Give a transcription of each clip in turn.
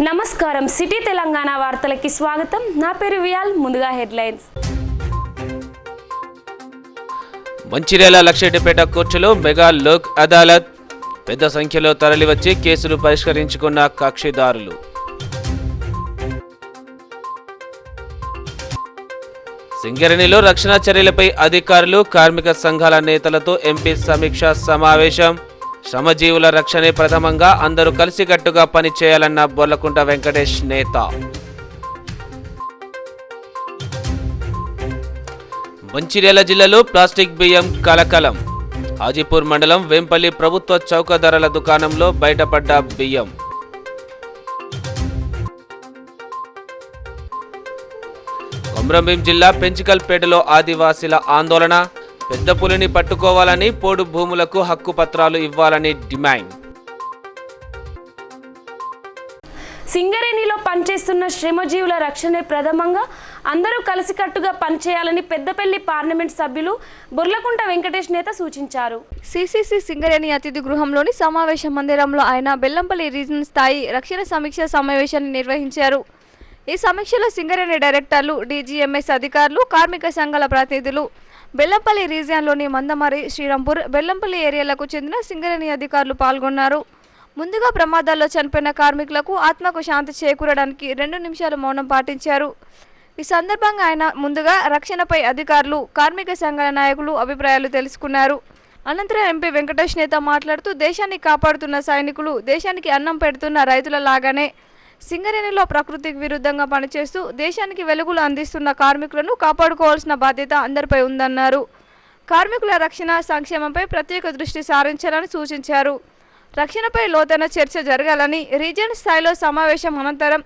నమస్కారం సిటీ తెలంగాణ వార్తలకి స్వాగతం. నా పేరు వియాల్. ముందుగా హెడ్లైన్స్. మంచిర్యాల లక్షెట్టిపేట కోర్టులో మెగా లోక్ అదాలత్. పెద్ద సంఖ్యలో తరలివచ్చి కేసులు పరిష్కరించుకున్న కక్షిదారులు. సింగరేణిలో రక్షణ చర్యలపై అధికారులు, కార్మిక సంఘాల నేతలతో ఎంపీ సమీక్ష సమావేశం. శ్రమజీవుల రక్షణే ప్రథమంగా అందరూ కలిసికట్టుగా పనిచేయాలన్న బొర్లకుంట వెంకటేష్ నేత. మంచిర్యాల జిల్లాలో ప్లాస్టిక్ బియ్యం కలకలం. హాజీపూర్ మండలం వేంపల్లి ప్రభుత్వ చౌక ధరల దుకాణంలో బయటపడ్డ బియ్యం. కొమ్రంభీం జిల్లా పెంచికల్పేటలో ఆదివాసీల ఆందోళన. పెద్ద పులిని పట్టుకోవాలని, పోడు భూములకు హక్కు పత్రాలు ఇవ్వాలని డిమాండ్. సింగరేణిలో పనిచేస్తున్న శ్రమజీవుల రక్షణే ప్రథమంగా అందరూ కలిసికట్టుగా పనిచేయాలని పెద్దపల్లి పార్లమెంట్ సభ్యులు బొర్లకుంట వెంకటేష్ నేత సూచించారు. సిసిసి సింగరేణి అతిథి గృహంలోని సమావేశ మందిరంలో ఆయన బెల్లంపల్లి రీజనల్ స్థాయి రక్షణ సమీక్ష సమావేశాన్ని నిర్వహించారు. ఈ సమీక్షలో సింగరేణి డైరెక్టర్లు, డీజీఎంఎస్ అధికారులు, కార్మిక సంఘాల ప్రతినిధులు, బెల్లంపల్లి రీజియన్లోని మందమరి, శ్రీరాంపూర్, బెల్లంపల్లి ఏరియాలకు చెందిన సింగరేణి అధికారులు పాల్గొన్నారు. ముందుగా ప్రమాదాల్లో చనిపోయిన కార్మికులకు ఆత్మకు శాంతి చేకూరడానికి 2 నిమిషాలు మౌనం పాటించారు. ఈ సందర్భంగా ఆయన ముందుగా రక్షణపై అధికారులు, కార్మిక సంఘాల నాయకులు అభిప్రాయాలు తెలుసుకున్నారు. అనంతరం ఎంపీ వెంకటేష్ నేత మాట్లాడుతూ, దేశాన్ని కాపాడుతున్న సైనికులు, దేశానికి అన్నం పెడుతున్న రైతుల లాగానే సింగరేణిలో ప్రకృతికి విరుద్ధంగా పనిచేస్తూ దేశానికి వెలుగులు అందిస్తున్న కార్మికులను కాపాడుకోవాల్సిన బాధ్యత అందరిపై ఉందన్నారు. కార్మికుల రక్షణ, సంక్షేమంపై ప్రత్యేక దృష్టి సారించాలని సూచించారు. రక్షణపై లోతైన చర్చ జరగాలని, రీజియన్ స్థాయిలో సమావేశం అనంతరం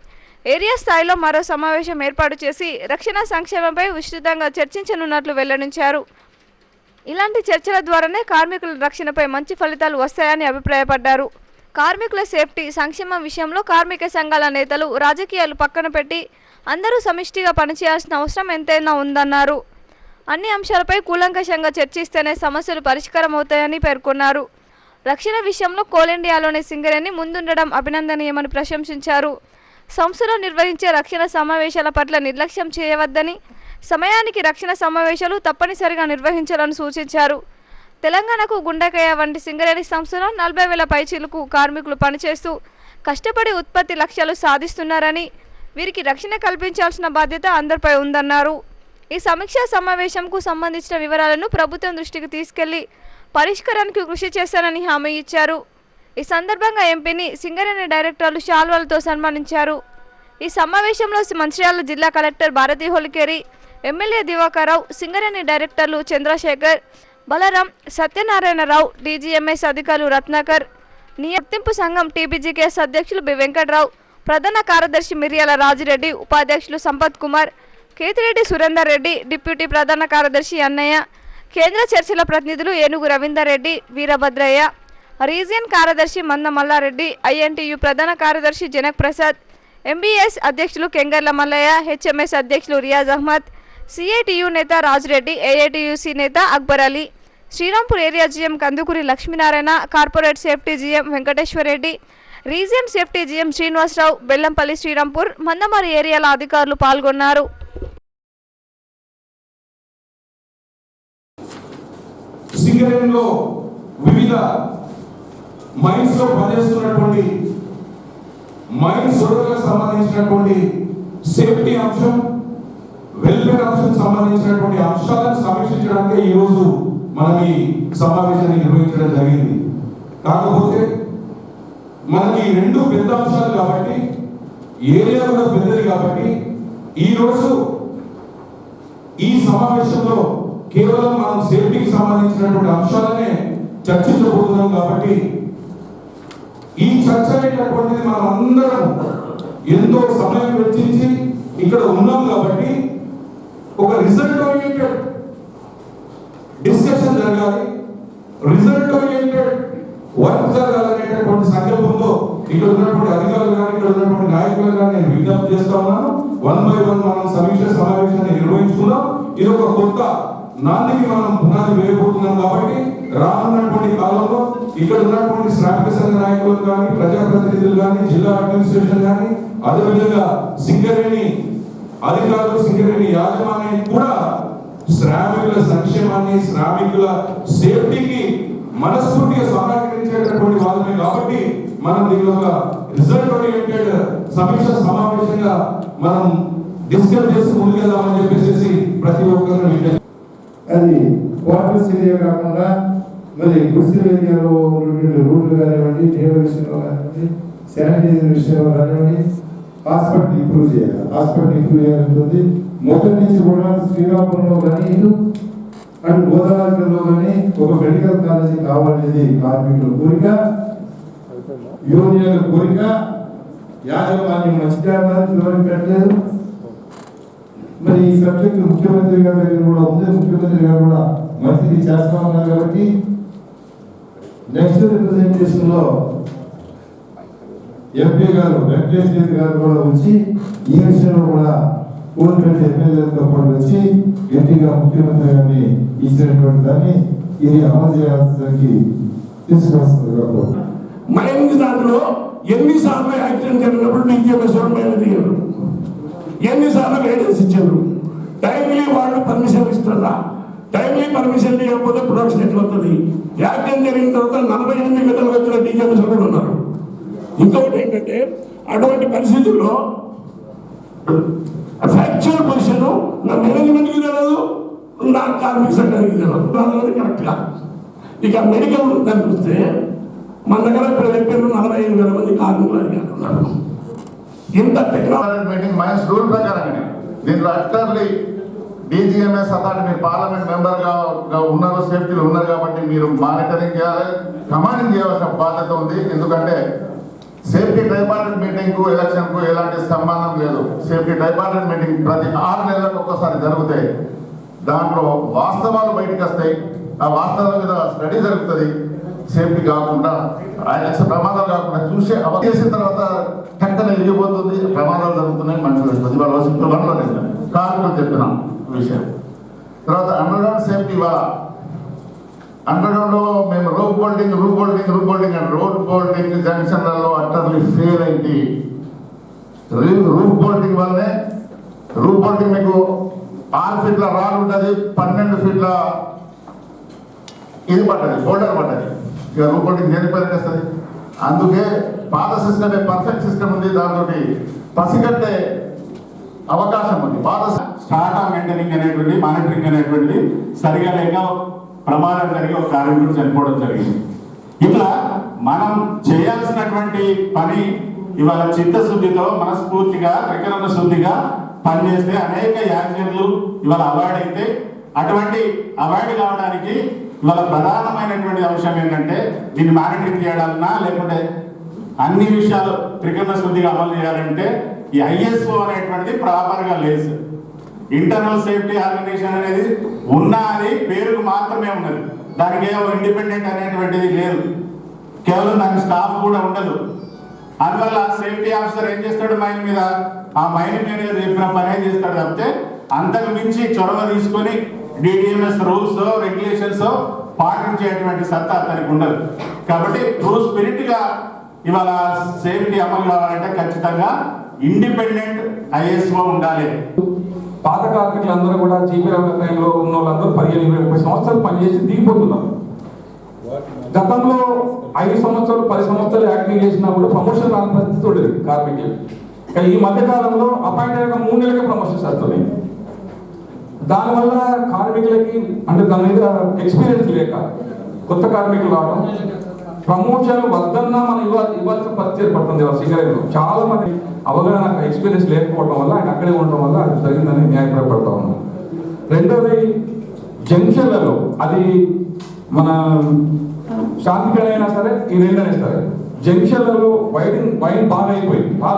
ఏరియా స్థాయిలో మరో సమావేశం ఏర్పాటు చేసి రక్షణ సంక్షేమంపై విస్తృతంగా చర్చించనున్నట్లు వెల్లడించారు. ఇలాంటి చర్చల ద్వారానే కార్మికుల రక్షణపై మంచి ఫలితాలు వస్తాయని అభిప్రాయపడ్డారు. కార్మికుల సేఫ్టీ, సంక్షేమం విషయంలో కార్మిక సంఘాల నేతలు రాజకీయాలు పక్కన పెట్టి అందరూ సమిష్టిగా పనిచేయాల్సిన అవసరం ఎంతైనా ఉందన్నారు. అన్ని అంశాలపై కూలంకషంగా చర్చిస్తేనే సమస్యలు పరిష్కారం అవుతాయని పేర్కొన్నారు. రక్షణ విషయంలో కోల్ ఇండియాలోని సింగరేణి ముందుండడం అభినందనీయమని ప్రశంసించారు. సంస్థలో నిర్వహించే రక్షణ సమావేశాల పట్ల నిర్లక్ష్యం చేయవద్దని, సమయానికి రక్షణ సమావేశాలు తప్పనిసరిగా నిర్వహించాలని సూచించారు. తెలంగాణకు గుండెకాయ వంటి సింగరేణి సంస్థలో 40,000 పైచీలకు కార్మికులు పనిచేస్తూ కష్టపడి ఉత్పత్తి లక్ష్యాలు సాధిస్తున్నారని, వీరికి రక్షణ కల్పించాల్సిన బాధ్యత అందరిపై ఉందన్నారు. ఈ సమీక్షా సమావేశంకు సంబంధించిన వివరాలను ప్రభుత్వం దృష్టికి తీసుకెళ్లి పరిష్కారానికి కృషి చేస్తానని హామీ ఇచ్చారు. ఈ సందర్భంగా ఎంపీని సింగరేణి డైరెక్టర్లు శాల్వాలతో సన్మానించారు. ఈ సమావేశంలో మంచిర్యాల జిల్లా కలెక్టర్ భారతి హోలికేరి, ఎమ్మెల్యే దివాకర్రావు, సింగరేణి డైరెక్టర్లు చంద్రశేఖర్, బలరాం, సత్యనారాయణరావు, డీజీఎంఎస్ అధికారులు రత్నాకర్, నియమింపు సంఘం టీబీజీకేఎస్ అధ్యక్షులు బి వెంకట్రావు, ప్రధాన కార్యదర్శి మిర్యాల రాజిరెడ్డి, ఉపాధ్యక్షులు సంపత్ కుమార్, కేతిరెడ్డి సురేందర్ రెడ్డి, డిప్యూటీ ప్రధాన కార్యదర్శి అన్నయ్య, కేంద్ర చర్చల ప్రతినిధులు ఏనుగు రవీందర్ రెడ్డి, వీరభద్రయ్య, రీజియన్ కార్యదర్శి మంద మల్లారెడ్డి, ఐఎన్టీయూ ప్రధాన కార్యదర్శి జనక్ ప్రసాద్, ఎంబీఎస్ అధ్యక్షులు కెంగర్ల మల్లయ్య, హెచ్ఎంఎస్ అధ్యక్షులు రియాజ్ అహ్మద్, సిఐటియు నేత రాజురెడ్డి, ఏఐటియుసి నేత Akbar Ali, Srirampur area GM Kandukuri Lakshminarayana, corporate safety GM Venkateswarareddy, region safety GM Srinivasarao, Bellampalli, Srirampur, Mandamarri ఏరియాల అధికారులు పాల్గొన్నారు. సింగరేణిలో వివిధ మైన్స్ లో పనిచేస్తున్నటువంటి మైన్స్ సంబంధించినటువంటి సేఫ్టీ అంశం, వెల్ఫేర్ అంశం సంబంధించినటువంటి అంశాలను సమీక్షించడానికి ఈరోజు మనం ఈ సమావేశాన్ని నిర్వహించడం జరిగింది. కాకపోతే మనకి 2 పెద్ద అంశాలు కాబట్టి, ఏరియా కూడా పెద్దది కాబట్టి, ఈరోజు ఈ సమావేశంలో కేవలం మనం సేఫ్టీకి సంబంధించినటువంటి అంశాలనే చర్చించబోతున్నాం. కాబట్టి ఈ చర్చ అనేటటువంటిది మనం అందరం ఎంతో సమయం వెచ్చించి ఇక్కడ ఉన్నాం కాబట్టి ఒక రిజల్ట్ ఓరియంటెడ్ డిస్కషన్ జరగాలి, రిజల్ట్ ఓరియంటెడ్ వర్క్ జరగాలనేటటువంటి సంకల్పంతో ఇక్కడ ఉన్నటువంటి అధికారులు కానీ, ఇక్కడ ఉన్నటువంటి నాయకులు కానీ నేను విజ్ఞప్తి చేస్తా ఉన్నాను. 1 by 1 మనం సమీక్ష సమావేశాన్ని నిర్వహించుకున్నాం. ఇది ఒక కొత్త నాందికి మనం పునాది వేయబోతున్నాం. కాబట్టి రానున్నటువంటి కాలంలో ఇక్కడ ఉన్నటువంటి శ్రామిక సంఘ నాయకులు కానీ, ప్రజాప్రతినిధులు కానీ, జిల్లా అడ్మినిస్ట్రేషన్ కానీ, అదేవిధంగా సింగరేణి అధికారులు, సింగరేణి యాజమాన్యం కూడా శ్రామికుల సంక్షేమాన్ని, శ్రామికుల సేఫ్టీకి మనస్ఫూర్తిగా సహకరించేటటువంటి వాళ్ళమే. కాబట్టి మనం దీని ఒక రిజల్ట్ ఓరియంటెడ్ సమీక్ష సమావేశంగా మనం డిస్కస్ చేసి ముందుకెళ్దామని చెప్పేసి ప్రతి ఒక్కరు అది క్వార్టర్స్ ఏరియా కాకుండా మరి గుడిసెల ఏరియాలో ఉన్నటువంటి రోడ్లు కానివ్వండి, టేబుల్ విషయంలో కానివ్వండి, శానిటైజర్ విషయంలో కానివ్వండి, హాస్పిటల్ ఇంప్రూవ్ చేయాలి. హాస్పిటల్ ఇంప్రూవ్ చేయాలంటుంది. మొదటి నుంచి కూడా శ్రీకాకుళంలో కానీ అటు గోదావరిలో కానీ ఒక మెడికల్ కాలేజీ కావాలనేది కార్మికుల కోరిక, యూనియన్ల కోరిక. యాజమాన్యం మంచిగా పెట్టలేదు. మరి ఈ సబ్జెక్టు ముఖ్యమంత్రి గారి దగ్గర కూడా ఉంది. ముఖ్యమంత్రి గారు కూడా మంత్రి చేస్తా ఉన్నారు. కాబట్టి నెక్స్ట్ రిప్రజెంటేషన్ లో ఎంపీ గారు వెంకటేశ్వర గారు కూడా వచ్చి ఈ విషయంలో కూడా కోల్పెట్టి ఎమ్మెల్యేలతో పాటు వచ్చి గట్టిగా ముఖ్యమంత్రి గారిని ఇచ్చినటువంటి దాన్ని ఇది అమలు చేయాల్సి తీసుకొస్తుంది. కాబట్టి మరిన్ని దాంట్లో ఎన్నిసార్లు యాక్సిడెంట్ జరిగినప్పుడు దిగారు, ఎన్నిసార్లు గైడెన్స్ ఇచ్చారు. టైమ్లీ వాళ్ళు పర్మిషన్ ఇస్తారా? టైమ్లీ పర్మిషన్ ఇవ్వకపోతే ప్రొడక్షన్ ఎట్లా అవుతుంది? యాక్సిడెంట్ జరిగిన తర్వాత 48 గంటలు వచ్చిన డీజేఎంఎస్ కూడా ఉన్నారు. ఇంకొకటి ఏంటంటే అటువంటి పరిస్థితుల్లో ఫ్యాక్చువల్ పొజిషన్ నా మేనేజ్మెంట్కి తెలియదు, నా కార్మిక సంఘానికి తెలియదు. కరెక్ట్గా ఇక మెడికల్ దానికి వస్తే మన దగ్గర ఇప్పుడు చెప్పారు 45,000 మంది కార్మికులు అడిగారు. ఇంత టెక్నాలజీ మీటింగ్ మైన్స్ రూల్ ప్రకారంగానే దీంట్లో అధికారులు డీజీఎంఎస్ అథారిటీ మీరు పార్లమెంట్ మెంబర్గా ఉన్నారు, సేఫ్టీలో ఉన్నారు కాబట్టి మీరు మానిటరింగ్ చేయాలి, కమాండింగ్ చేయవలసిన బాధ్యత ఉంది. ఎందుకంటే సేఫ్టీ ట్రైపార్టెంట్ మీటింగ్కు ఎలక్షన్కు ఎలాంటి సంబంధం లేదు. సేఫ్టీ ట్రైపార్టెంట్ మీటింగ్ ప్రతి 6 నెలలకు ఒక్కోసారి జరుగుతాయి. దాంట్లో వాస్తవాలు బయటకు వస్తాయి. ఆ వాస్తవాల మీద స్టడీ జరుగుతుంది. సేఫ్టీ కాకుండా ప్రమాదాలు కాకుండా చూసే చేసిన తర్వాత టక్కన ఎరిగిపోతుంది, ప్రమాదాలు జరుగుతున్నాయి, మనుషులు వస్తుంది. ఇవాళ వన్లో నేను కార్మికులు చెప్పిన విషయం. తర్వాత అండర్గ్రౌండ్ సేఫ్టీ ఇవాళ అండర్గ్రౌండ్లో మేము రూప్ బోల్డింగ్ అండ్ రోడ్ బోల్డింగ్ జంక్షన్లలో అట్టర్లీ ఫెయిల్ అయింది. రూప్ బోల్డింగ్ వల్లనే రూప్ బోల్డింగ్ మీకు 6 ఫీట్ల రాడ్ ఉంటుంది, 12 ఫీట్ల ఇది పడ్డది, బోల్డర్ పడ్డది. ఇక రూప్ బోల్డింగ్ దేనిపైన వస్తుంది. అందుకే పాత సిస్టమే పర్ఫెక్ట్ సిస్టమ్ ఉంది, దాంతో పసిగట్టే అవకాశం ఉంది. పాత స్టార్ట్ మెయింటైనింగ్ అనేటువంటి మానిటరింగ్ అనేటువంటిది సరిగా లేక ప్రమాదం జరిగి ఒక కార్మికుడు చనిపోవడం జరిగింది. ఇట్లా మనం చేయాల్సినటువంటి పని ఇవాళ చిత్తశుద్ధితో మనస్ఫూర్తిగా త్రికరణ శుద్ధిగా పనిచేస్తే అనేక యాక్సిడెంట్లు ఇవాళ అవాయిడ్ అయితే, అటువంటి అవాయిడ్ కావడానికి ఇవాళ ప్రధానమైనటువంటి అంశం ఏంటంటే దీన్ని మానిటరింగ్ చేయడాలన్నా లేకుంటే అన్ని విషయాలు త్రికరణ శుద్ధిగా అమలు చేయాలంటే ఈ ఐఎస్ఓ అనేటువంటిది ప్రాపర్గా లేదు. ఇంటర్నల్ సేఫ్టీ ఆర్గనైజేషన్ అనేది ఉన్నది పేరుకు మాత్రమే ఉన్నది, దానికి ఏమో ఇండిపెండెంట్ అనేటువంటిది లేదు, కేవలం దానికి స్టాఫ్ కూడా ఉండదు. అందువల్ల సేఫ్టీ ఆఫీసర్ ఏం చేస్తాడు, మైన్ మీద ఆ మైన్ మేనేజర్ చెప్పిన పనే చేస్తాడు తప్పితే అంతకు మించి చొరవ తీసుకొని డిడిఎంఎస్ రూల్స్ రెగ్యులేషన్స్ పాటించేటువంటి సత్తా అతనికి ఉండదు. కాబట్టి ట్రూ స్పిరిట్ గా ఇవాళ సేఫ్టీ అమలు కావాలంటే ఖచ్చితంగా ఇండిపెండెంట్ ఐఎస్ఓ ఉండాలి. పాత కార్మికులందరూ కూడా జీపీ టైంలో ఉన్న వాళ్ళందరూ 15-20 సంవత్సరాలు పనిచేసి దిగిపోతున్నారు. గతంలో 5 సంవత్సరాలు 10 సంవత్సరాలు యాక్టివ్ చేసినా కూడా ప్రమోషన్ రాని పరిస్థితి ఉండేది కార్మికులు. ఈ మధ్య కాలంలో అపాయింట్ అయ్యాక 3 నెలలకే ప్రమోషన్స్ వస్తున్నాయి. దానివల్ల కార్మికులకి అంటే దాని మీద ఎక్స్పీరియన్స్ లేక కొత్త కార్మికులు రావడం, ప్రమోషన్ వద్దన్నా మనం ఇవ్వాల్సిన పరిస్థితి ఏర్పడుతుంది. సింగరేణిలో చాలా మంది అవగాహన ఎక్స్పీరియన్స్ లేకపోవడం వల్ల ఆయన అక్కడే ఉండడం వల్ల అది జరిగిందని న్యాయపడతా ఉన్నాం. రెండోది జంక్షన్లలో అది మన శాంతికైనా సరే ఈ రెండైనా సరే జంక్షన్లలో వైన్ బాగా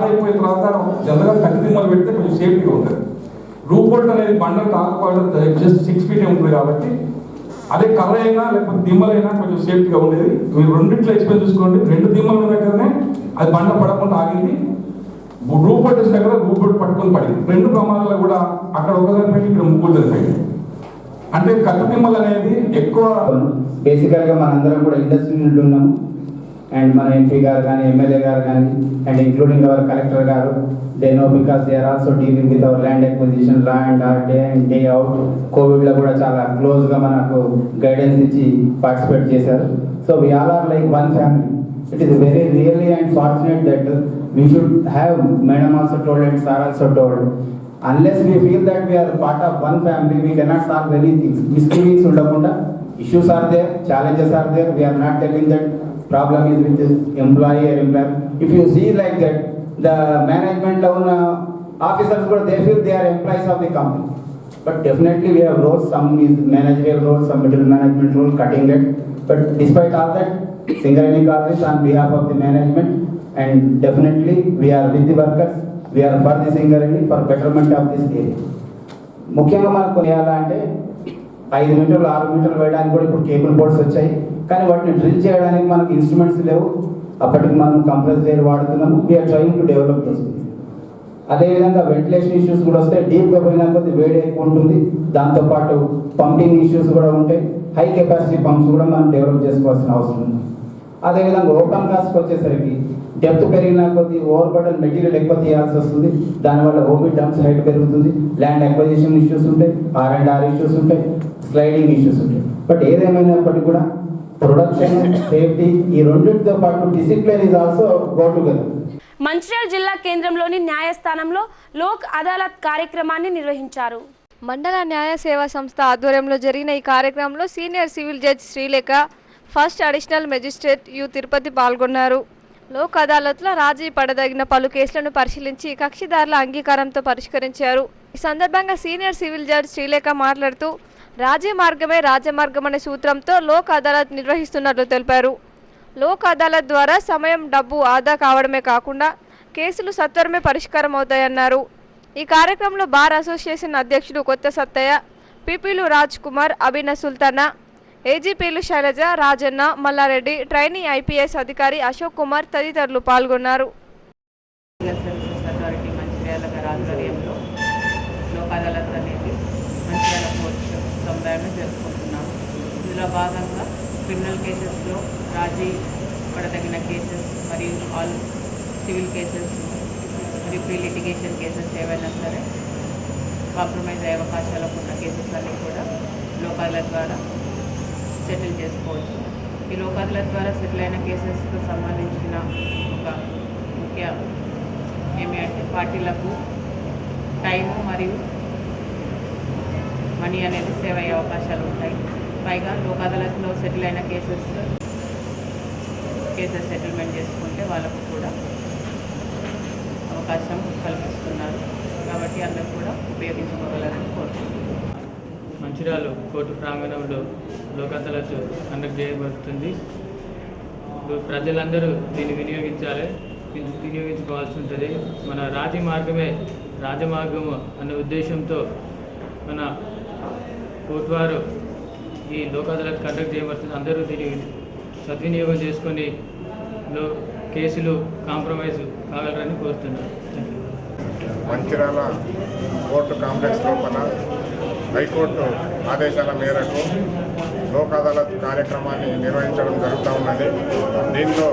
అయిపోయిన తర్వాత జనరల్గా కట్టి దిమ్మలు పెడితే కొంచెం సేఫ్టీగా ఉంటుంది. రూప్ బోల్ట్ అనేది బండలు కాకపోవడం జస్ట్ 6 ఫీట్ ఉంటుంది కాబట్టి అదే కర్ర అయినా లేకపోతే దిమ్మలైనా కొంచెం సేఫ్టీగా ఉండేది. మీరు రెండిట్లో ఎక్స్ప్లెయిన్ చూసుకోండి. 2 దిమ్మల దగ్గరనే అది బండ పడకుండా ఆగింది. రూప్ బోల్ట్ దగ్గర రూప్ బోల్ట్ పట్టుకొని పడింది. 2 ప్రమాదాలు కూడా అక్కడ ఒకదాని పెట్టి ఇక్కడ ముగ్గురు జరిపోయింది. అంటే కట్టుదిమ్మలు అనేది ఎక్కువ. బేసికల్గా మనందరం కూడా ఇండస్ట్రీ నుండి ఉన్నాము. అండ్ మన ఎంపీ గారు కానీ ఎమ్మెల్యే గారు కానీ అండ్ ఇంక్లూడింగ్ అవర్ కలెక్టర్ గారు, they know because they are also dealing with our land acquisition, law and order and day out. కోవిడ్లో కూడా చాలా క్లోజ్గా మనకు గైడెన్స్ ఇచ్చి పార్టిసిపేట్ చేశారు. So we all are like one family. It is very really and fortunate that we should have, Madam also told and Sir also told, unless we feel that we are part of one family, we cannot solve any things. Misgivings undakunda, issues are there, challenges are there. We are not telling that problem is with the employee or employer. If you see like that, the management level officers, but they feel they are employees of the company. But definitely we have roles, some is managerial roles, some middle management role, cutting it. But despite all that, Singareni College on behalf of the management, and definitely we are with the workers, we are for the Singareni, for betterment of this area. ముఖ్యంగా మనకు కొనేయాలంటే 5 మీటర్లు 6 మీటర్లు వేయడానికి కూడా ఇప్పుడు cable boards వచ్చాయి, కానీ వాటిని డ్రిల్ చేయడానికి మనకు ఇన్స్ట్రుమెంట్స్ లేవు. అప్పటికి మనం కంప్రెస్ ఎయిర్ వాడుతున్నాము. We're trying to develop those. అదేవిధంగా వెంటిలేషన్ ఇష్యూస్ కూడా వస్తాయి. డీప్గా పోయినా కొద్ది వేడి ఎక్కువ ఉంటుంది. దాంతోపాటు పంపింగ్ ఇష్యూస్ కూడా ఉంటాయి. హై కెపాసిటీ పంప్స్ కూడా మనం డెవలప్ చేసుకోవాల్సిన అవసరం ఉంది. అదేవిధంగా ఓపెన్ కాస్ట్కి వచ్చేసరికి డెప్త్ పెరిగిన కొద్ది ఓవర్ బర్డన్ మెటీరియల్ ఎక్కువ తీయాల్సి వస్తుంది. దానివల్ల ఓపీ డంప్స్ హైట్ పెరుగుతుంది. ల్యాండ్ అక్విజిషన్ ఇష్యూస్ ఉంటాయి, R&R ఇష్యూస్ ఉంటాయి, స్లైడింగ్ ఇష్యూస్ ఉంటాయి. బట్ ఏదేమైనప్పటికీ కూడా ప్రొడక్షన్, సేఫ్టీ ఈ రెండింటితో పాటు discipline is also go together. Mancherial జిల్లా కేంద్రంలోని న్యాయస్థానంలో లోక్ అదాలత్ కార్యక్రమాన్ని నిర్వహించారు. మండల న్యాయ సేవా సంస్థ ఆధ్వర్యంలో జరిగిన ఈ కార్యక్రమంలో senior civil judge Srilekha, first additional magistrate you Tirupati పాల్గొన్నారు. లోక్ అదాలత్లో రాజీ పడదగిన పలు కేసులను పరిశీలించి కక్షిదారుల అంగీకారంతో పరిష్కరించారు. ఈ సందర్భంగా సీనియర్ సివిల్ జడ్జి శ్రీలేఖ మాట్లాడుతూ రాజీ మార్గమే రాజమార్గం అనే సూత్రంతో లోక్ అదాలత్ నిర్వహిస్తున్నట్లు తెలిపారు. లోక్ అదాలత్ ద్వారా సమయం, డబ్బు ఆదా కావడమే కాకుండా కేసులు సత్వరమే పరిష్కారం అవుతాయన్నారు. ఈ కార్యక్రమంలో బార్ అసోసియేషన్ అధ్యక్షుడు కొత్త సత్తయ్య, పిపిలు రాజ్ కుమార్, అభిన సుల్తానా, ఏజీపీలు శైలజ, రాజన్న, మల్లారెడ్డి, ట్రైనీ ఐపీఎస్ అధికారి అశోక్ కుమార్ తదితరులు పాల్గొన్నారు. అథారిటీ మంచిర్యాల గారి ఆధ్వర్యంలో లోక్ అదాలత్ అనేది మంచిర్యాల కోర్టు సముదాయంలో జరుపుకుంటున్నాము. ఇందులో భాగంగా క్రిమినల్ కేసెస్లో రాజీ పడదగిన కేసెస్ మరియు ఆల్ సివిల్ కేసెస్ మరియు ప్రీ లిటిగేషన్ కేసెస్ ఏవైనా సరే కాంప్రమైజ్ అయ్యే అవకాశాలు ఉన్న కేసెస్ అన్నీ కూడా లోక్ అదాలత్ ద్వారా సెటిల్ చేసుకోవచ్చు. ఈ లోక్ అదాలత్ ద్వారా సెటిల్ అయిన కేసెస్కు సంబంధించిన ఒక ముఖ్య ఏమి అంటే పార్టీలకు టైము మరియు మనీ అనేది సేవ్ అయ్యే అవకాశాలు ఉంటాయి. పైగా లోక్ అదాలత్లో సెటిల్ అయిన కేసెస్ సెటిల్మెంట్ చేసుకుంటే వాళ్ళకు కూడా అవకాశం కల్పిస్తున్నారు. కాబట్టి అందరూ కూడా ఉపయోగించుకోగలరని కోరుతున్నాను. మంచిర్యాల కోర్టు ప్రాంగణంలో లోక్ అదాలత్ కండక్ట్ చేయబడుతుంది. ప్రజలందరూ దీన్ని వినియోగించుకోవాల్సి ఉంటుంది. మన రాజీ మార్గమే రాజమార్గము అనే ఉద్దేశంతో మన కోర్టు వారు ఈ లోక్ అదాలత్ కండక్ట్ చేయబడుతుంది. అందరూ దీన్ని సద్వినియోగం చేసుకొని కేసులు కాంప్రమైజ్ కాగలరని కోరుతున్నారు. మంచిర్యాల కోర్టు కాంప్లెక్స్ లోపల హైకోర్టు ఆదేశాల మేరకు లోక్ అదాలత్ కార్యక్రమాన్ని నిర్వహించడం జరుగుతూ ఉన్నది. దీంట్లో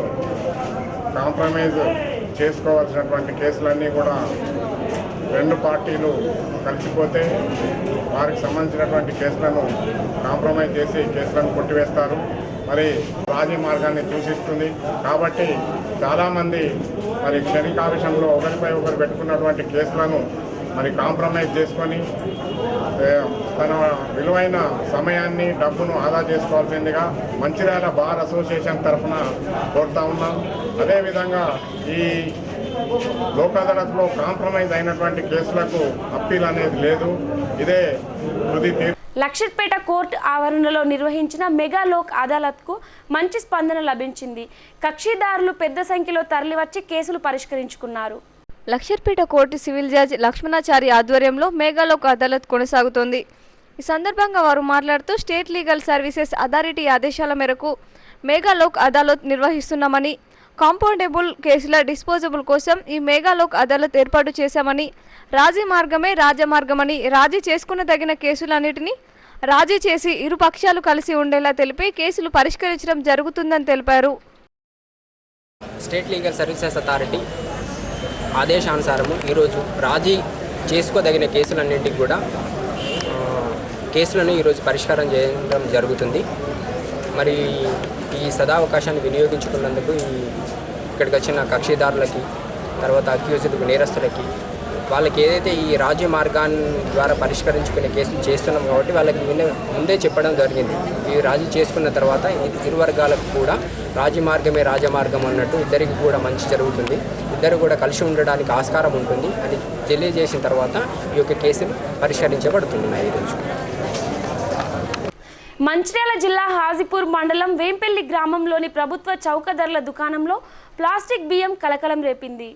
కాంప్రమైజ్ చేసుకోవాల్సినటువంటి కేసులన్నీ కూడా రెండు పార్టీలు కలిసిపోతే వారికి సంబంధించినటువంటి కేసులను కాంప్రమైజ్ చేసి కేసులను కొట్టివేస్తారు. మరి రాజీ మార్గాన్ని సూచిస్తుంది. కాబట్టి చాలామంది మరి క్షణికావేశంలో ఒకరిపై ఒకరు పెట్టుకున్నటువంటి కేసులను మరి కాంప్రమైజ్ చేసుకొని తన విలువైన సమయాన్ని, డబ్బును ఆదా చేసుకోవాల్సిందిగా మంచిర్యాల బార్ అసోసియేషన్ తరఫున కోరుతా ఉన్నాం. అదేవిధంగా ఈ లోక్ అదాలత్లో కాంప్రమైజ్ అయినటువంటి కేసులకు అప్పీల్ అనేది లేదు. ఇదే తుది తీర్పు. లక్షట్పేట కోర్టు ఆవరణలో నిర్వహించిన మెగా లోక్ అదాలత్కు మంచి స్పందన లభించింది. కక్షిదారులు పెద్ద సంఖ్యలో తరలివచ్చి కేసులు పరిష్కరించుకున్నారు. Luxettipet court civil judge Lakshmanachari ఆధ్వర్యంలో మెగా లోక్ అదాలత్ కొనసాగుతోంది. ఈ సందర్భంగా వారు మాట్లాడుతూ స్టేట్ లీగల్ సర్వీసెస్ అథారిటీ ఆదేశాల మేరకు మెగా లోక్ అదాలత్ నిర్వహిస్తున్నామని, కాంపౌండబుల్ కేసుల డిస్పోజబుల్ కోసం ఈ మెగా లోక్ అదాలత్ ఏర్పాటు చేశామని, రాజీ మార్గమే రాజమార్గమని, రాజీ చేసుకున్న తగిన కేసులన్నిటినీ రాజీ చేసి ఇరు పక్షాలు కలిసి ఉండేలా తెలిపి కేసులు పరిష్కరించడం జరుగుతుందని తెలిపారు. స్టేట్ లీగల్ సర్వీసెస్ అథారిటీ ఆదేశానుసారము ఈరోజు రాజీ చేసుకోదగిన కేసులన్నింటికి కూడా కేసులను ఈరోజు పరిష్కారం చేయడం జరుగుతుంది. మరి ఈ సదావకాశాన్ని వినియోగించుకున్నందుకు ఇక్కడికి వచ్చిన కక్షిదారులకి, తర్వాత అక్యూజ్డ్ నేరస్తులకి, వాళ్ళకి ఏదైతే ఈ రాజ్య మార్గాన్ని ద్వారా పరిష్కరించుకునే కేసులు చేస్తున్నాం కాబట్టి వాళ్ళకి ముందే చెప్పడం జరిగింది. ఈ రాజీ చేసుకున్న తర్వాత ఇరు వర్గాలకు కూడా రాజీ మార్గమే రాజమార్గం అన్నట్టు ఇద్దరికి కూడా మంచి జరుగుతుంది, ఇద్దరు కూడా కలిసి ఉండడానికి ఆస్కారం ఉంటుంది అని తెలియజేసిన తర్వాత ఈ యొక్క కేసులు పరిష్కరించబడుతున్నాయి. ఈరోజు మంచిర్యాల జిల్లా హాజీపూర్ మండలం వేంపల్లి గ్రామంలోని ప్రభుత్వ చౌక ధరల దుకాణంలో ప్లాస్టిక్ బియ్యం కలకలం రేపింది.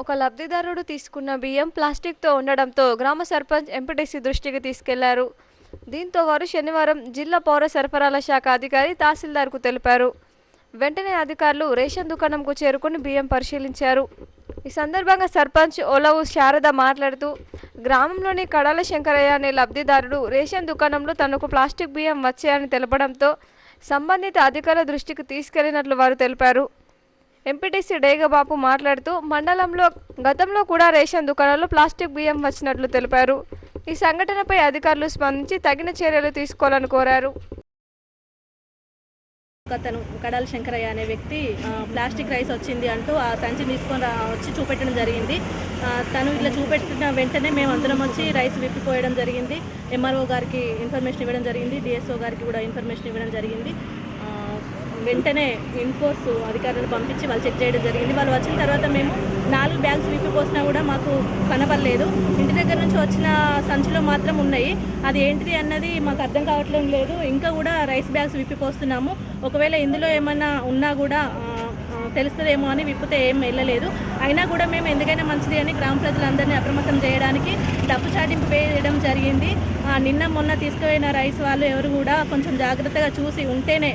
ఒక లబ్ధిదారుడు తీసుకున్న బియ్యం ప్లాస్టిక్తో ఉండడంతో గ్రామ సర్పంచ్ ఎంపీటీసీ దృష్టికి తీసుకెళ్లారు. దీంతో వారు శనివారం జిల్లా పౌర సరఫరాల శాఖ అధికారి తహసీల్దార్కు తెలిపారు. వెంటనే అధికారులు రేషన్ దుకాణంకు చేరుకుని బియ్యం పరిశీలించారు. ఈ సందర్భంగా సర్పంచ్ ఓలవు శారద మాట్లాడుతూ గ్రామంలోని కడాల శంకరయ్య అనే లబ్ధిదారుడు రేషన్ దుకాణంలో తనకు ప్లాస్టిక్ బియ్యం వచ్చాయని తెలపడంతో సంబంధిత అధికారుల దృష్టికి తీసుకెళ్లినట్లు వారు తెలిపారు. ఎంపీటీసీ డేగబాబు మాట్లాడుతూ మండలంలో గతంలో కూడా రేషన్ దుకాణాల్లో ప్లాస్టిక్ బియ్యం వచ్చినట్లు తెలిపారు. ఈ సంఘటనపై అధికారులు స్పందించి తగిన చర్యలు తీసుకోవాలని కోరారు. అతను కడాల శంకరయ్య అనే వ్యక్తి ప్లాస్టిక్ రైస్ వచ్చింది అంటూ ఆ సంచి తీసుకొని వచ్చి చూపెట్టడం జరిగింది. తను ఇలా చూపెట్టిన వెంటనే మేము అందరం వచ్చి రైస్ విప్పిపోయడం జరిగింది. ఎంఆర్ఓ గారికి ఇన్ఫర్మేషన్ ఇవ్వడం జరిగింది, డిఎస్ఓ గారికి కూడా ఇన్ఫర్మేషన్ ఇవ్వడం జరిగింది. వెంటనే ఇన్ఫోర్స్ అధికారులను పంపించి వాళ్ళు చెక్ చేయడం జరిగింది. వాళ్ళు వచ్చిన తర్వాత మేము 4 బ్యాగ్స్ విప్పిపోసినా కూడా మాకు కనపడలేదు. ఇంటి దగ్గర నుంచి వచ్చిన సంచిలో మాత్రం ఉన్నాయి. అది ఏంటిది అన్నది మాకు అర్థం కావట్లేదు లేదు. ఇంకా కూడా రైస్ బ్యాగ్స్ విప్పిపోస్తున్నాము. ఒకవేళ ఇందులో ఏమన్నా ఉన్నా కూడా తెలుస్తుందేమో అని విప్పితే ఏం వెళ్ళలేదు. అయినా కూడా మేము ఎందుకైనా మంచిది అని గ్రామ ప్రజలందరినీ అప్రమత్తం చేయడానికి డబ్బు చాటింపు వేయడం జరిగింది. నిన్న మొన్న తీసుకుపోయిన రైస్ వాళ్ళు ఎవరు కూడా కొంచెం జాగ్రత్తగా చూసి ఉంటేనే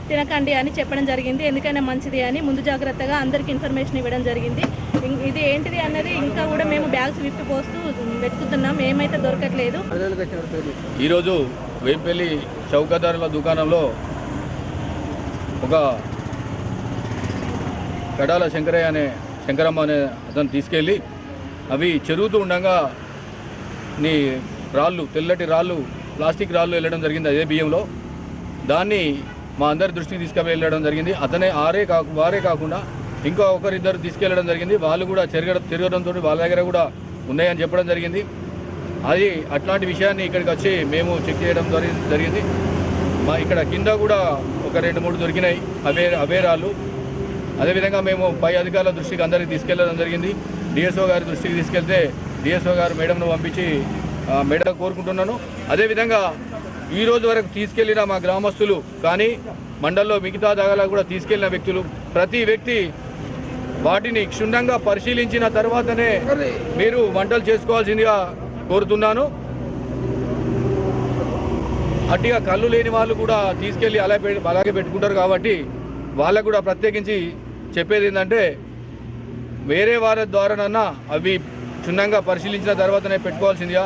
తినకండి అని చెప్పడం జరిగింది. ఎందుకైనా మంచిది అని ముందు జాగ్రత్తగా అందరికి ఇన్ఫర్మేషన్ ఇవ్వడం జరిగింది. ఇది ఏంటిది అన్నది ఇంకా కూడా మేము బ్యాగ్స్ విప్పి పోస్తూ వెతుకుతున్నాం, ఏమైతే దొరకట్లేదు. ఈరోజు వేంపల్లి చౌకధరల దుకాణంలో ఒక కడాల శంకరమ్మ అనే అతను తీసుకెళ్ళి అవి చెరుగుతూ ఉండగా రాళ్ళు, తెల్లటి రాళ్ళు, ప్లాస్టిక్ రాళ్ళు వెళ్ళడం జరిగింది అదే బియ్యంలో. దాన్ని మా అందరి దృష్టికి తీసుకువెళ్ళడం జరిగింది. వారే కాకుండా ఇంకా ఒకరిద్దరు తీసుకెళ్ళడం జరిగింది. వాళ్ళు కూడా తిరగడంతో వాళ్ళ దగ్గర కూడా ఉన్నాయని చెప్పడం జరిగింది. అది అట్లాంటి విషయాన్ని ఇక్కడికి వచ్చి మేము చెక్ చేయడం జరిగింది. మా ఇక్కడ కింద కూడా ఒక 2-3 దొరికినాయి అవే రాళ్ళు. అదేవిధంగా మేము పై అధికారుల దృష్టికి అందరికీ తీసుకెళ్ళడం జరిగింది. డిఎస్ఓ గారి దృష్టికి తీసుకెళ్తే డిఎస్ఓ గారు మేడంను పంపించి మేడం కోరుకుంటున్నాను. అదేవిధంగా ఈ రోజు వరకు తీసుకెళ్లిన మా గ్రామస్తులు కానీ మండల్లో మిగతా దాగాలా కూడా తీసుకెళ్లిన వ్యక్తులు ప్రతి వ్యక్తి వాటిని క్షుణ్ణంగా పరిశీలించిన తర్వాతనే మీరు వంటలు చేసుకోవాల్సిందిగా కోరుతున్నాను. అట్టిగా కళ్ళు లేని వాళ్ళు కూడా తీసుకెళ్ళి అలాగే పెట్టుకుంటారు కాబట్టి వాళ్ళకు కూడా ప్రత్యేకించి చెప్పేది ఏంటంటే వేరే వారి ద్వారానన్నా అవి క్షుణ్ణంగా పరిశీలించిన తర్వాతనే పెట్టుకోవాల్సిందిగా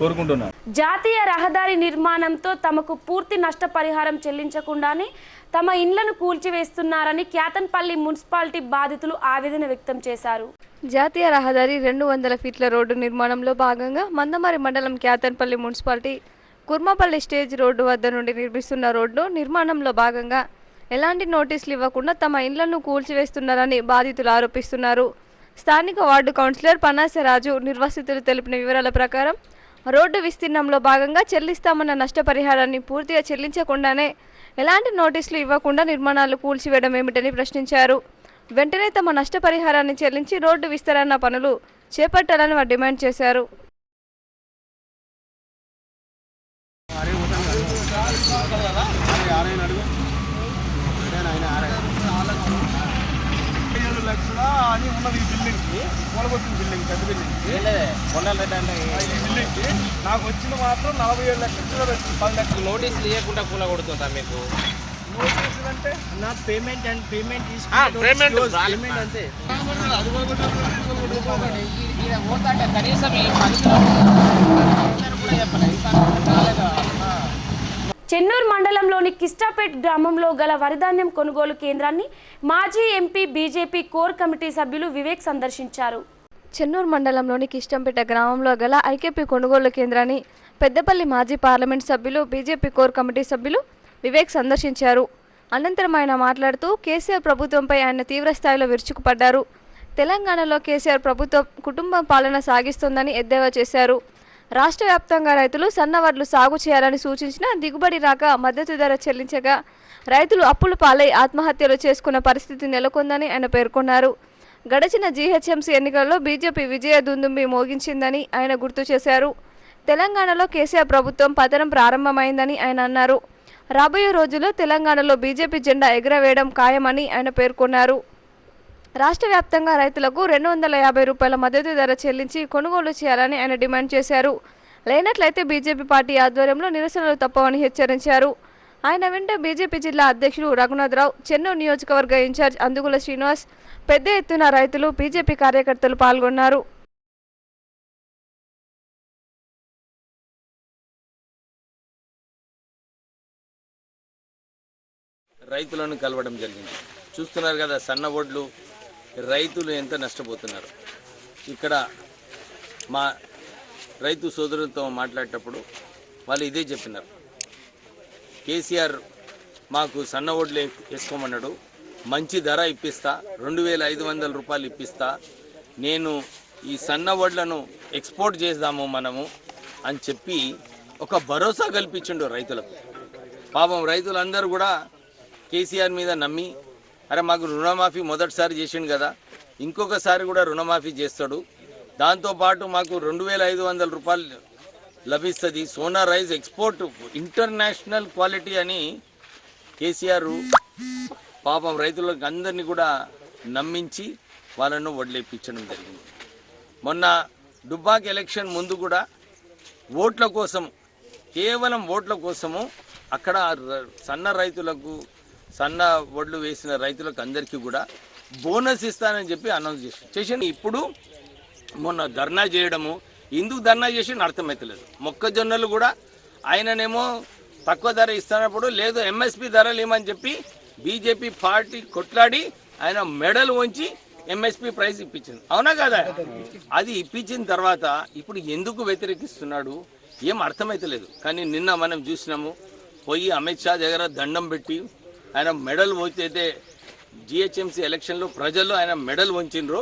కోరుకుంటున్నాను. జాతీయ రహదారి నిర్మాణంతో తమకు పూర్తి నష్టపరిహారం చెల్లించకుండానే తమ ఇండ్లను కూల్చివేస్తున్నారని క్యాతన్పల్లి మున్సిపాలిటీ బాధితులు ఆవేదన వ్యక్తం చేశారు. జాతీయ రహదారి 200 ఫీట్ల రోడ్డు నిర్మాణంలో భాగంగా మందమరి మండలం Kyathanpalli municipality Kurmapalli stage road వద్ద నుండి నిర్మిస్తున్న రోడ్డు నిర్మాణంలో భాగంగా ఎలాంటి నోటీసులు ఇవ్వకుండా తమ ఇండ్లను కూల్చివేస్తున్నారని బాధితులు ఆరోపిస్తున్నారు. స్థానిక వార్డు కౌన్సిలర్ పనాసరాజు నిర్వాసితులు తెలిపిన వివరాల ప్రకారం రోడ్డు విస్తీర్ణంలో భాగంగా చెల్లిస్తామన్న నష్టపరిహారాన్ని పూర్తిగా చెల్లించకుండానే ఎలాంటి నోటీసులు ఇవ్వకుండా నిర్మాణాలు కూల్చివేయడం ఏమిటని ప్రశ్నించారు. వెంటనే తమ నష్టపరిహారాన్ని చెల్లించి రోడ్డు విస్తరణ పనులు చేపట్టాలని వారు డిమాండ్ చేశారు. నాకు వచ్చిన మాత్రం 47 లక్షలు 10 లక్షలు నోటీసులు ఇవ్వకుండా కూల కొడుతుందా మీకు? నోటీసులు అంటే నా పేమెంట్ అండ్ పేమెంట్ అంతే. కనీసం ఈ 10 కూడా చెప్పలేదు. చెన్నూరు మండలంలోని కిస్టాపేట్ గ్రామంలో గల వరిధాన్యం కొనుగోలు కేంద్రాన్ని మాజీ ఎంపీ బీజేపీ కోర్ కమిటీ సభ్యులు వివేక్ సందర్శించారు. చెన్నూరు మండలంలోని కిష్టంపేట గ్రామంలో గల ఐకేపీ కొనుగోలు కేంద్రాన్ని పెద్దపల్లి మాజీ పార్లమెంట్ సభ్యులు బీజేపీ కోర్ కమిటీ సభ్యులు వివేక్ సందర్శించారు. అనంతరం ఆయన మాట్లాడుతూ కేసీఆర్ ప్రభుత్వంపై ఆయన తీవ్రస్థాయిలో విరుచుకుపడ్డారు. తెలంగాణలో కేసీఆర్ ప్రభుత్వం కుటుంబ పాలన సాగిస్తోందని ఎద్దేవా చేశారు. రాష్ట్ర వ్యాప్తంగా రైతులు సన్నవడ్లు సాగు చేయాలని సూచించిన దిగుబడి రాక మద్దతు ధర చెల్లించగా రైతులు అప్పుల పాలై ఆత్మహత్యలు చేసుకున్న పరిస్థితి నెలకొందని ఆయన పేర్కొన్నారు. గడిచిన జీహెచ్ఎంసీ ఎన్నికల్లో బీజేపీ విజయ దుందుంబి మోగించిందని ఆయన గుర్తు చేశారు. తెలంగాణలో కేసీఆర్ ప్రభుత్వం పతనం ప్రారంభమైందని ఆయన అన్నారు. రాబోయే రోజుల్లో తెలంగాణలో బీజేపీ జెండా ఎగురవేయడం ఖాయమని ఆయన పేర్కొన్నారు. రాష్ట్ర వ్యాప్తంగా రైతులకు 250 రూపాయల మద్దతు ధర చెల్లించి కొనుగోలు చేయాలని ఆయన డిమాండ్ చేశారు. లేనట్లయితే బీజేపీ పార్టీ ఆధ్వర్యంలో నిరసనలు తప్పవని హెచ్చరించారు. ఆయన వెంట బీజేపీ జిల్లా అధ్యక్షులు రఘునాథరావు, చెన్నూరు నియోజకవర్గ ఇన్ఛార్జ్ అందుగుల శ్రీనివాస్, పెద్ద ఎత్తున రైతులు, బీజేపీ కార్యకర్తలు పాల్గొన్నారు. రైతులను కలవడం జరిగింది. చూస్తున్నారు కదా సన్న వడ్లు రైతులు ఎంత నష్టపోతున్నారు. ఇక్కడ మా రైతు సోదరులతో మాట్లాడేటప్పుడు వాళ్ళు ఇదే చెప్పినారు. కేసీఆర్ మాకు సన్న వడ్లు వేసుకోమన్నాడు, మంచి ధర ఇప్పిస్తా, 2500 రూపాయలు ఇప్పిస్తా, నేను ఈ సన్న వడ్లను ఎక్స్పోర్ట్ చేద్దాము మనము అని చెప్పి ఒక భరోసా కల్పించిండు రైతులకు. పాపం రైతులందరూ కూడా కేసీఆర్ మీద నమ్మి, అరే మాకు రుణమాఫీ మొదటిసారి చేసిండు కదా, ఇంకొకసారి కూడా రుణమాఫీ చేస్తాడు, దాంతోపాటు మాకు 2500 రూపాయలు లభిస్తుంది, Sona rice export international quality అని కేసీఆర్ పాపం రైతులకు అందరినీ కూడా నమ్మించి వాళ్ళను వడ్లేపించడం జరిగింది. మొన్న డుబ్బాక్ ఎలక్షన్ ముందు కూడా ఓట్ల కోసం, కేవలం ఓట్ల కోసము అక్కడ సన్న రైతులకు, సన్న వడ్లు వేసిన రైతులకు అందరికీ కూడా బోనస్ ఇస్తానని చెప్పి అనౌన్స్ చేసి ఇప్పుడు మొన్న ధర్నా చేయడము, ఎందుకు ధర్నా చేసి అర్థమవుతలేదు. మొక్కజొన్నలు కూడా ఆయననేమో తక్కువ ధర ఇస్తున్నప్పుడు లేదు ఎంఎస్పి ధరలు ఏమని చెప్పి బీజేపీ పార్టీ కొట్లాడి ఆయన మెడల్ వంచి ఎంఎస్పి ప్రైస్ ఇప్పించింది. అవునా కదా? అది ఇప్పించిన తర్వాత ఇప్పుడు ఎందుకు వ్యతిరేకిస్తున్నాడు ఏం అర్థమవుతలేదు. కానీ నిన్న మనం చూసినాము, పోయి అమిత్ షా దగ్గర దండం పెట్టి ఆయన మెడల్ వంచైతే జిహెచ్ఎంసీ ఎలక్షన్లో ప్రజల్లో ఆయన మెడల్ వంచిండ్రు,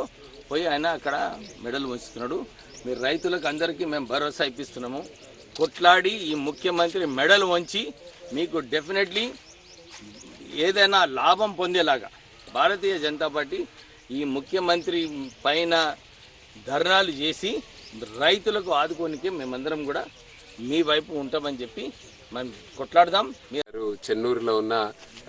పోయి ఆయన అక్కడ మెడల్ వంచుతున్నాడు. మీరు రైతులకు అందరికీ మేము భరోసా ఇప్పిస్తున్నాము, కొట్లాడి ఈ ముఖ్యమంత్రి మెడల్ వంచి మీకు డెఫినెట్లీ ఏదైనా లాభం పొందేలాగా భారతీయ జనతా పార్టీ ఈ ముఖ్యమంత్రి పైన ధర్నాలు చేసి రైతులకు ఆదుకోనికి మేమందరం కూడా మీ వైపు ఉంటామని చెప్పి మనం కొట్లాడదాం. మీరు చెన్నూరులో ఉన్న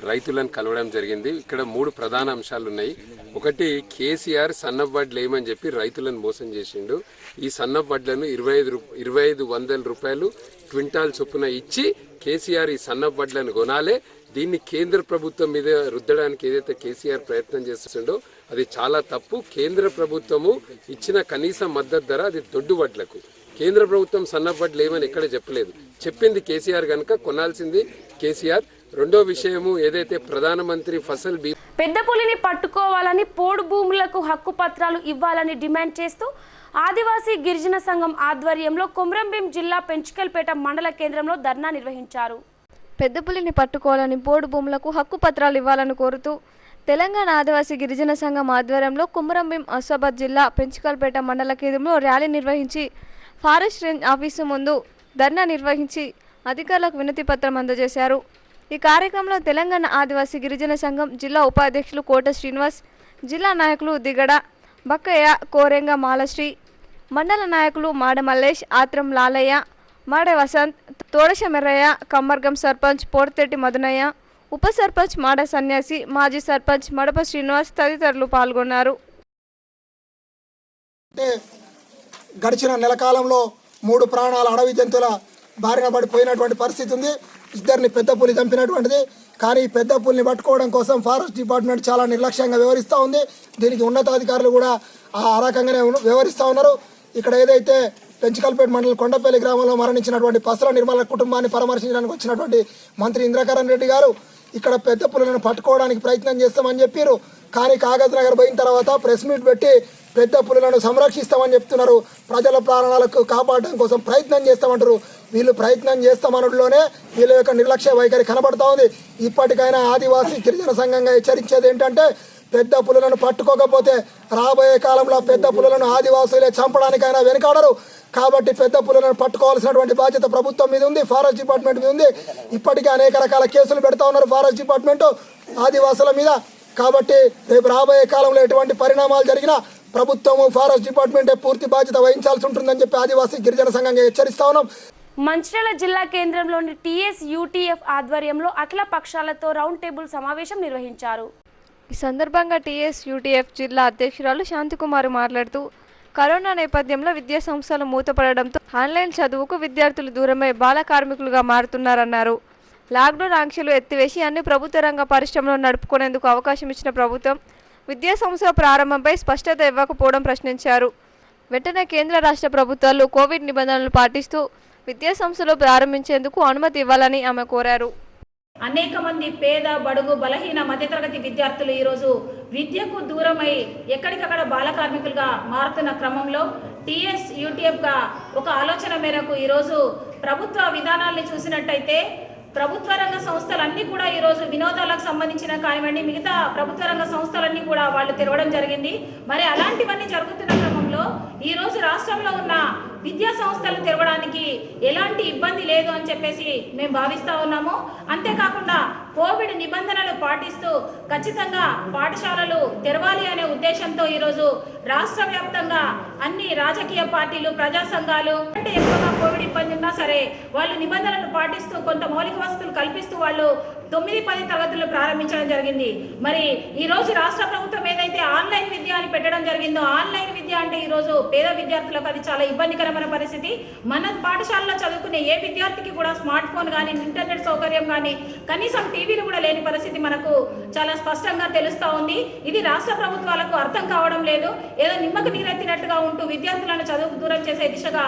రైతులను కలవడం జరిగింది. ఇక్కడ 3 ప్రధాన అంశాలు ఉన్నాయి. ఒకటి, కేసీఆర్ సన్నపు వడ్లు వేయమని చెప్పి రైతులను మోసం చేసిండు. ఈ సన్నపు వడ్లను 2500 రూపాయలు క్వింటాల్ చొప్పున ఇచ్చి కేసీఆర్ ఈ సన్నపు వడ్లను కొనాలి. దీన్ని కేంద్ర ప్రభుత్వం మీద రుద్దడానికి ఏదైతే కేసీఆర్ ప్రయత్నం చేస్తుండో అది చాలా తప్పు. కేంద్ర ప్రభుత్వము ఇచ్చిన కనీస మద్దతు ధర అది దొడ్డు వడ్లకు. కేంద్ర ప్రభుత్వం సన్నపు వడ్లు ఏమని ఎక్కడ చెప్పలేదు. చెప్పింది కేసీఆర్ కనుక కొనాల్సింది కేసీఆర్. రెండో విషయము, ఏదైతే ప్రధానమంత్రి ఫసల్ బీమా పెద్ద పులిని పట్టుకోవాలని, పోడు భూములకు హక్కు పత్రాలు ఇవ్వాలని డిమాండ్ చేస్తూ ఆదివాసీ గిరిజన సంఘం ఆధ్వర్యంలో కొమరంభీం జిల్లా పెంచుకల్పేట మండల కేంద్రంలో ధర్నా నిర్వహించారు. పెద్ద పులిని పట్టుకోవాలని, పోడు భూములకు హక్కు పత్రాలు ఇవ్వాలని కోరుతూ తెలంగాణ ఆదివాసీ గిరిజన సంఘం ఆధ్వర్యంలో కొమరంభీం ఆసిఫాబాద్ జిల్లా పెంచుకల్పేట మండల కేంద్రంలో ర్యాలీ నిర్వహించి ఫారెస్ట్ రేంజ్ ఆఫీసు ముందు ధర్నా నిర్వహించి అధికారులకు వినతి పత్రం అందజేశారు. ఈ కార్యక్రమంలో తెలంగాణ ఆదివాసీ గిరిజన సంఘం జిల్లా ఉపాధ్యక్షులు కోట శ్రీనివాస్, జిల్లా నాయకులు దిగడ బక్కయ్య, కోరెంగ మాలశ్రీ, మండల నాయకులు మాడ మల్లేష్, ఆత్రం లాలయ్య, మాడ వసంత్, తోడశ మెర్రయ్య, కమ్మర్గం సర్పంచ్ పోర్తెట్టి మధునయ్య, ఉప సర్పంచ్ మాడ సన్యాసి, మాజీ సర్పంచ్ మడప శ్రీనివాస్ తదితరులు పాల్గొన్నారు. గడిచిన నెల కాలంలో 3 ప్రాణాల అడవి జంతువుల బారిన పడిపోయినటువంటి పరిస్థితి ఉంది. 2 పెద్ద పులి చంపినటువంటిది. కానీ పెద్ద పులిని పట్టుకోవడం కోసం ఫారెస్ట్ డిపార్ట్మెంట్ చాలా నిర్లక్ష్యంగా వ్యవహరిస్తూ ఉంది. దీనికి ఉన్నతాధికారులు కూడా ఆ రకంగానే వ్యవహరిస్తూ ఉన్నారు. ఇక్కడ ఏదైతే పెంచికల్పేట మండలం కొండపల్లి గ్రామంలో మరణించినటువంటి పసల నిర్మల కుటుంబాన్ని పరామర్శించడానికి వచ్చినటువంటి మంత్రి ఇంద్రకరణ్ రెడ్డి గారు ఇక్కడ పెద్ద పులులను పట్టుకోవడానికి ప్రయత్నం చేస్తామని చెప్పారు. కానీ కాగజ్ నగర్ పోయిన తర్వాత ప్రెస్ మీట్ పెట్టి పెద్ద పులులను సంరక్షిస్తామని చెప్తున్నారు. ప్రజల ప్రాణాలకు కాపాడడం కోసం ప్రయత్నం చేస్తామంటారు. వీళ్ళు ప్రయత్నం చేస్తామనడంలోనే వీళ్ళ యొక్క నిర్లక్ష్య వైఖరి కనబడతా ఉంది. ఇప్పటికైనా ఆదివాసీ గిరిజన సంఘంగా హెచ్చరించేది ఏంటంటే పెద్ద పులులను పట్టుకోకపోతే రాబోయే కాలంలో పెద్ద పులులను ఆదివాసులే చంపడానికైనా వెనుకాడరు. కాబట్టి పెద్ద పులులను పట్టుకోవాల్సినటువంటి బాధ్యత ప్రభుత్వం మీద ఉంది, ఫారెస్ట్ డిపార్ట్మెంట్ మీద ఉంది. ఇప్పటికే అనేక రకాల కేసులు పెడతా ఉన్నారు ఫారెస్ట్ డిపార్ట్మెంట్ ఆదివాసుల మీద. కాబట్టి రేపు రాబోయే కాలంలో ఎటువంటి పరిణామాలు జరిగినా ప్రభుత్వము ఫారెస్ట్ డిపార్ట్మెంటే పూర్తి బాధ్యత వహించాల్సి ఉంటుందని చెప్పి ఆదివాసీ గిరిజన సంఘంగా హెచ్చరిస్తా ఉన్నాం. మంచిర్యాల జిల్లా కేంద్రంలోని టీఎస్ యూటీఎఫ్ ఆధ్వర్యంలో అఖిల పక్షాలతో రౌండ్ టేబుల్ సమావేశం నిర్వహించారు. ఈ సందర్భంగా టీఎస్ యూటీఎఫ్ జిల్లా అధ్యక్షురాలు శాంతికుమార్ మాట్లాడుతూ కరోనా నేపథ్యంలో విద్యా సంస్థలు మూతపడడంతో ఆన్లైన్ చదువుకు విద్యార్థులు దూరమై బాల కార్మికులుగా మారుతున్నారన్నారు. లాక్డౌన్ ఆంక్షలు ఎత్తివేసి అన్ని ప్రభుత్వ రంగ పరిశ్రమలు నడుపుకునేందుకు అవకాశం ఇచ్చిన ప్రభుత్వం విద్యా సంస్థల ప్రారంభంపై స్పష్టత ఇవ్వకపోవడం ప్రశ్నించారు. వెంటనే కేంద్ర రాష్ట్ర ప్రభుత్వాలు కోవిడ్ నిబంధనలు పాటిస్తూ విద్యా సంస్థలు ప్రారంభించేందుకు అనుమతి ఇవ్వాలని ఆమె కోరారు. అనేక మంది పేద బడుగు బలహీన మధ్యతరగతి విద్యార్థులు ఈరోజు విద్యకు దూరమై ఎక్కడికక్కడ బాల కార్మికులుగా మారుతున్న క్రమంలో టీఎస్ యూటీఎఫ్గా ఒక ఆలోచన మేరకు ఈరోజు ప్రభుత్వ విధానాల్ని చూసినట్టయితే ప్రభుత్వ రంగ సంస్థలన్నీ కూడా ఈరోజు వినోదాలకు సంబంధించిన కానివ్వండి మిగతా ప్రభుత్వ రంగ సంస్థలన్నీ కూడా వాళ్ళు తెరవడం జరిగింది. మరి అలాంటివన్నీ జరుగుతున్న క్రమంలో ఈరోజు రాష్ట్రంలో ఉన్న విద్యా సంస్థలు తెరవడానికి ఎలాంటి ఇబ్బంది లేదు అని చెప్పేసి మేము భావిస్తూ ఉన్నాము. అంతేకాకుండా కోవిడ్ నిబంధనలు పాటిస్తూ ఖచ్చితంగా పాఠశాలలు తెరవాలి అనే ఉద్దేశంతో ఈరోజు రాష్ట్ర వ్యాప్తంగా అన్ని రాజకీయ పార్టీలు ప్రజా సంఘాలు అంటే ఎక్కువగా కోవిడ్ ఇబ్బంది ఉన్నా సరే వాళ్ళు నిబంధనలు పాటిస్తూ కొంత మౌలిక వసతులు కల్పిస్తూ వాళ్ళు 9-10 తరగతులు ప్రారంభించడం జరిగింది. మరి ఈరోజు రాష్ట్ర ప్రభుత్వం ఏదైతే ఆన్లైన్ విద్య అని పెట్టడం జరిగిందో ఆన్లైన్ విద్య అంటే ఈరోజు పేద విద్యార్థులకు అది చాలా ఇబ్బందికరమైన పరిస్థితి. మన పాఠశాలలో చదువుకునే ఏ విద్యార్థికి కూడా స్మార్ట్ ఫోన్ కానీ ఇంటర్నెట్ సౌకర్యం కానీ కనీసం టీవీలు కూడా లేని పరిస్థితి మనకు చాలా స్పష్టంగా తెలుస్తూ ఉంది. ఇది రాష్ట్ర ప్రభుత్వాలకు అర్థం కావడం లేదు. ఏదో నిమ్మకు నీరెత్తినట్టుగా ఉంటూ విద్యార్థులను చదువుకు దూరం చేసే దిశగా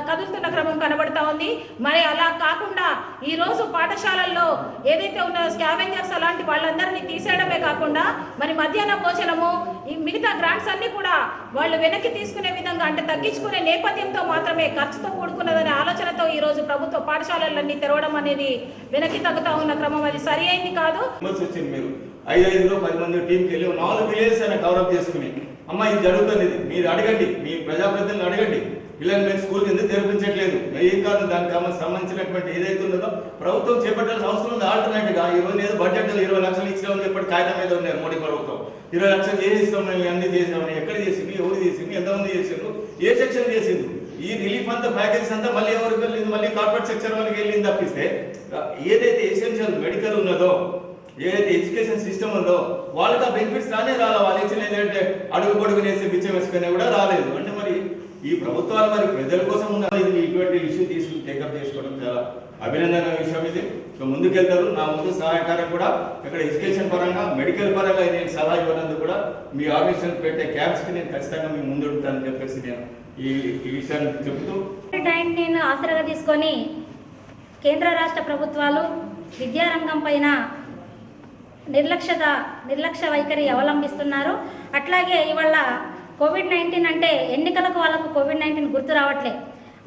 కదులుతున్న క్రమం కనబడతా ఉంది. మరి అలా కాకుండా ఈరోజు పాఠశాలల్లో ఏదైతే ఉన్న స్కావెంజర్స్ అలాంటి వాళ్ళందరినీ తీసేయడమే కాకుండా మరి మధ్యాహ్న భోజనము ఈ మిగతా గ్రాంట్స్ అన్ని కూడా వాళ్ళు వెనక్కి తీసుకునే విధంగా అంటే తగ్గించుకునే నేపథ్యంతో మాత్రమే ఖర్చుతో కూడుకున్నదనే ఆలోచనతో ఈరోజు ప్రభుత్వ పాఠశాలలన్నీ తెరవడం అనేది వెనక్కి తగ్గుతా ఉన్న క్రమం అది సరి అయింది కాదు. మీరు 5-10 మంది టీంకి వెళ్ళి 4 విలేజెస్ అయినా కవరప్ చేసుకుని అమ్మ ఇది జరుగుతుంది, మీరు అడగండి, మీ ప్రజాప్రతినిధులను అడగండి, పిల్లలు మీరు స్కూల్కి ఎందుకు తెరిపించట్లేదు, ఏం కాదు దానికి సంబంధించినటువంటి ఏదైతే ఉన్నదో ప్రభుత్వం చేపట్టాల్సిన అవసరం ఉంది. ఆల్టర్నేట్గా ఈరోజు ఏదో బడ్జెట్ 20 లక్షలు ఇచ్చామని చెప్పి కాగితం మీద ఉన్నారు మోడీ ప్రభుత్వం. 20 లక్షలు ఏది ఇస్తాం మేము అన్ని చేసామని, ఎక్కడ చేసింది, ఎవరు చేసింది, ఎంతమంది చేసిండ్రు, ఏ సెక్షన్ చేసిండ్రు, ఈ రిలీఫ్ అంతా ప్యాకేజ్ అంతా మళ్ళీ ఎవరికి వెళ్ళింది, మళ్ళీ కార్పొరేట్ సెక్టర్ వాళ్ళకి వెళ్ళింది తప్పిస్తే ఏదైతే ఎసెన్షియల్ మెడికల్ ఉన్నదో ఏదైతే ఎడ్యుకేషన్ సిస్టమ్ ఉందో వాళ్ళకి ఆ బెనిఫిట్స్ రానే రాలా. వాళ్ళు ఇచ్చిన ఏంటంటే అడుగు పొడుగునేసి బిచ్చం వేసుకునే కూడా రాలేదు. అంటే మరి ఈ ప్రభుత్వాలు మరి ప్రజల కోసం ఉన్న ఇటువంటి ఇష్యూ తీసుకుని టేకప్ చేసుకోవడం చాలా అభినందన విషయం. ఇది ముందుకెళ్తారు. నా ముందు సహాయకారం కూడా ఇక్కడ ఎడ్యుకేషన్ పరంగా మెడికల్ పరంగా నేను సలహా ఇవ్వనందుకు కూడా మీ ఆర్గనైజేషన్ పెట్టే క్యాంప్స్కి నేను ఖచ్చితంగా మీ ముందు ఉంటానని చెప్పేసి నేను ఈ విషయాన్ని చెబుతూ నేను ఆసరాగా తీసుకొని కేంద్ర రాష్ట్ర ప్రభుత్వాలు విద్యారంగం పైన నిర్లక్ష్య వైఖరి అవలంబిస్తున్నారు. అట్లాగే ఇవాళ కోవిడ్-19 అంటే ఎన్నికలకు వాళ్ళకు కోవిడ్-19 గుర్తు రావట్లే.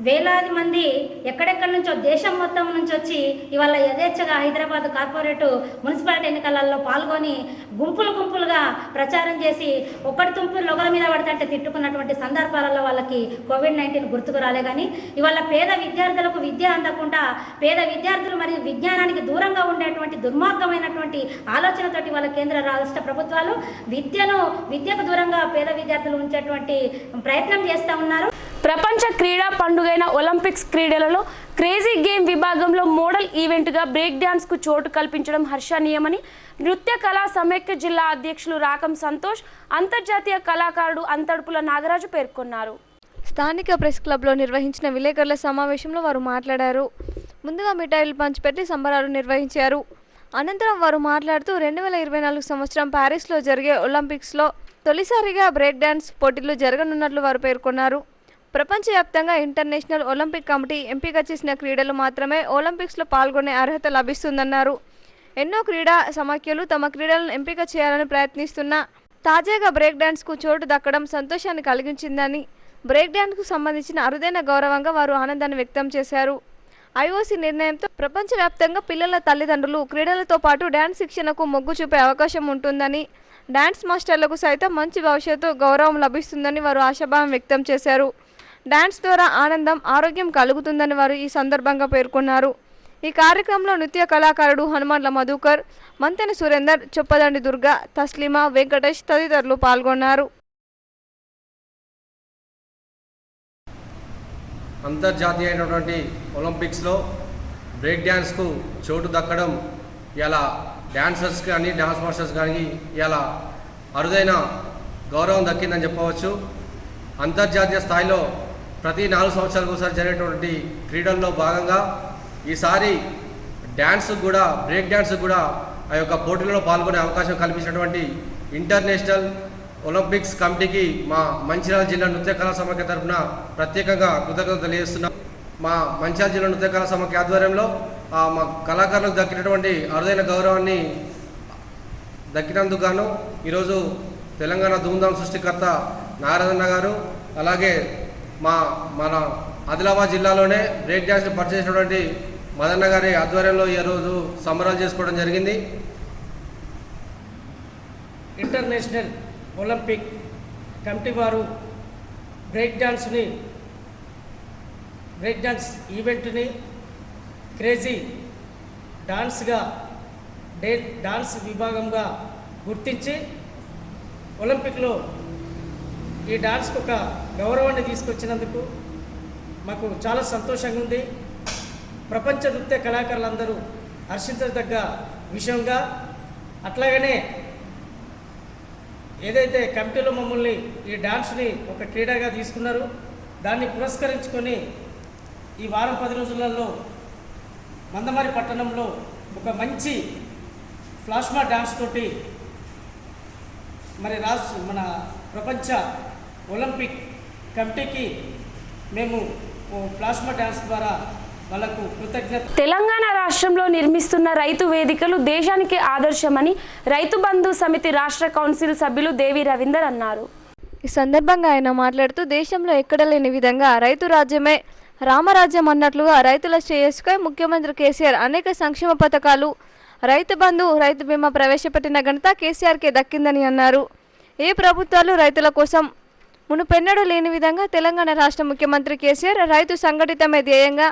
వేలాది మంది ఎక్కడెక్కడి నుంచో దేశం మొత్తం నుంచి వచ్చి ఇవాళ యథేచ్ఛగా హైదరాబాద్ కార్పొరేటు మున్సిపాలిటీ ఎన్నికలలో పాల్గొని గుంపులుగా ప్రచారం చేసి ఒక్కటి తుంపులు ఒకరి మీద పడితే తిట్టుకున్నటువంటి సందర్భాలలో వాళ్ళకి కోవిడ్-19 గుర్తుకు రాలే. కానీ ఇవాళ పేద విద్యార్థులకు విద్య అందకుండా పేద విద్యార్థులు మరియు విజ్ఞానానికి దూరంగా ఉండేటువంటి దుర్మార్గమైనటువంటి ఆలోచనతోటి వాళ్ళ కేంద్ర రాష్ట్ర ప్రభుత్వాలు విద్యకు దూరంగా పేద విద్యార్థులు ఉంచేటువంటి ప్రయత్నం చేస్తూ ఉన్నారు. ప్రపంచ క్రీడా పండుగైన ఒలింపిక్స్ క్రీడలలో క్రేజీ గేమ్ విభాగంలో మోడల్ ఈవెంట్గా బ్రేక్ డ్యాన్స్కు చోటు కల్పించడం హర్షణీయమని నృత్య కళా సమైక్య జిల్లా అధ్యక్షులు రాకం సంతోష్, అంతర్జాతీయ కళాకారుడు అంతడుపుల నాగరాజు పేర్కొన్నారు. స్థానిక ప్రెస్ క్లబ్లో నిర్వహించిన విలేకరుల సమావేశంలో వారు మాట్లాడారు. ముందుగా మిఠాయిలు పంచిపెట్టి సంబరాలు నిర్వహించారు. అనంతరం వారు మాట్లాడుతూ 2024 సంవత్సరం ప్యారిస్లో జరిగే ఒలింపిక్స్లో తొలిసారిగా బ్రేక్ డ్యాన్స్ పోటీలు జరగనున్నట్లు వారు పేర్కొన్నారు. ప్రపంచవ్యాప్తంగా ఇంటర్నేషనల్ ఒలింపిక్ కమిటీ ఎంపిక చేసిన క్రీడలు మాత్రమే ఒలింపిక్స్లో పాల్గొనే అర్హత లభిస్తుందన్నారు. ఎన్నో క్రీడా సమాఖ్యలు తమ క్రీడలను ఎంపిక చేయాలని ప్రయత్నిస్తున్నా తాజాగా బ్రేక్ డాన్స్కు చోటు దక్కడం సంతోషాన్ని కలిగించిందని, బ్రేక్ డాన్స్కు సంబంధించిన అరుదైన గౌరవంగా వారు ఆనందాన్ని వ్యక్తం చేశారు. ఐఓసీ నిర్ణయంతో ప్రపంచవ్యాప్తంగా పిల్లల తల్లిదండ్రులు క్రీడలతో పాటు డ్యాన్స్ శిక్షణకు మొగ్గు చూపే అవకాశం ఉంటుందని, డ్యాన్స్ మాస్టర్లకు సైతం మంచి భవిష్యత్తు గౌరవం లభిస్తుందని వారు ఆశాభావం వ్యక్తం చేశారు. డ్యాన్స్ ద్వారా ఆనందం, ఆరోగ్యం కలుగుతుందని వారు ఈ సందర్భంగా పేర్కొన్నారు. ఈ కార్యక్రమంలో నృత్య కళాకారుడు హనుమండ్ల మధుకర్, మంతెన సురేందర్, చొప్పదండి దుర్గా, తస్లిమా, వెంకటేష్ తదితరులు పాల్గొన్నారు. అంతర్జాతీయ అయినటువంటి ఒలింపిక్స్లో బ్రేక్ డ్యాన్స్కు చోటు దక్కడం ఇలా డ్యాన్సర్స్ కానీ డ్యాన్స్ మాస్టర్స్ కానీ ఇలా అరుదైన గౌరవం దక్కిందని చెప్పవచ్చు. అంతర్జాతీయ స్థాయిలో ప్రతి 4 సంవత్సరాలకు ఒకసారి జరిగేటువంటి క్రీడల్లో భాగంగా ఈసారి డ్యాన్స్ కూడా బ్రేక్ డ్యాన్స్ కూడా ఆ యొక్క పోటీలలో పాల్గొనే అవకాశం కల్పించినటువంటి ఇంటర్నేషనల్ ఒలింపిక్స్ కమిటీకి మా మంచిర్యాల జిల్లా నృత్య కళా సమాఖ్య తరఫున ప్రత్యేకంగా కృతజ్ఞతలు తెలియజేస్తున్నాం. మా మంచిర్యాల జిల్లా నృత్య కళా సమాఖ్య ఆధ్వర్యంలో మా కళాకారులకు దక్కినటువంటి అరుదైన గౌరవాన్ని దక్కినందుకు గాను ఈరోజు తెలంగాణ ధూమ్ధామ్ సృష్టికర్త నారాయణ గారు, అలాగే మన ఆదిలాబాద్ జిల్లాలోనే బ్రేక్ డ్యాన్స్ని పరిచయించినటువంటి మదన్న గారి ఆధ్వర్యంలో ఈరోజు సంబరాలు చేసుకోవడం జరిగింది. ఇంటర్నేషనల్ ఒలింపిక్ కమిటీ వారు బ్రేక్ డాన్స్ ఈవెంట్ని క్రేజీ డాన్స్ విభాగంగా గుర్తించి ఒలింపిక్లో ఈ డాన్స్కు ఒక గౌరవాన్ని తీసుకొచ్చినందుకు మాకు చాలా సంతోషంగా ఉంది. ప్రపంచ నృత్య కళాకారులందరూ హర్షించదగ్గ విషయంగా, అట్లాగనే ఏదైతే కమిటీలో మమ్మల్ని ఈ డాన్స్ని ఒక క్రీడగా తీసుకున్నారో దాన్ని పురస్కరించుకొని ఈ వారం 10 రోజులలో మందమరి పట్టణంలో ఒక మంచి ఫ్లాష్మా డాన్స్ తోటి మరి మన ప్రపంచ ఒలింపిక్ కమిటీకి మేము ప్లాస్మా డాన్స్ ద్వారా వాళ్ళకు కృతజ్ఞత. తెలంగాణ రాష్ట్రంలో నిర్మిస్తున్న రైతు వేదికలు దేశానికి ఆదర్శమని రైతు బంధు సమితి రాష్ట్ర కౌన్సిల్ సభ్యులు దేవి రవీందర్ అన్నారు. ఈ సందర్భంగా ఆయన మాట్లాడుతూ దేశంలో ఎక్కడ లేని విధంగా రైతు రాజ్యమే రామరాజ్యం అన్నట్లుగా రైతుల శ్రేయస్సుకై ముఖ్యమంత్రి కేసీఆర్ అనేక సంక్షేమ పథకాలు, రైతు బంధు, రైతు బీమా ప్రవేశపెట్టిన ఘనత కేసీఆర్కే దక్కిందని అన్నారు. ఏ ప్రభుత్వాలు రైతుల కోసం మునుపెన్నడూ లేని విధంగా తెలంగాణ రాష్ట్ర ముఖ్యమంత్రి కేసీఆర్ రైతు సంఘటితమే ధ్యేయంగా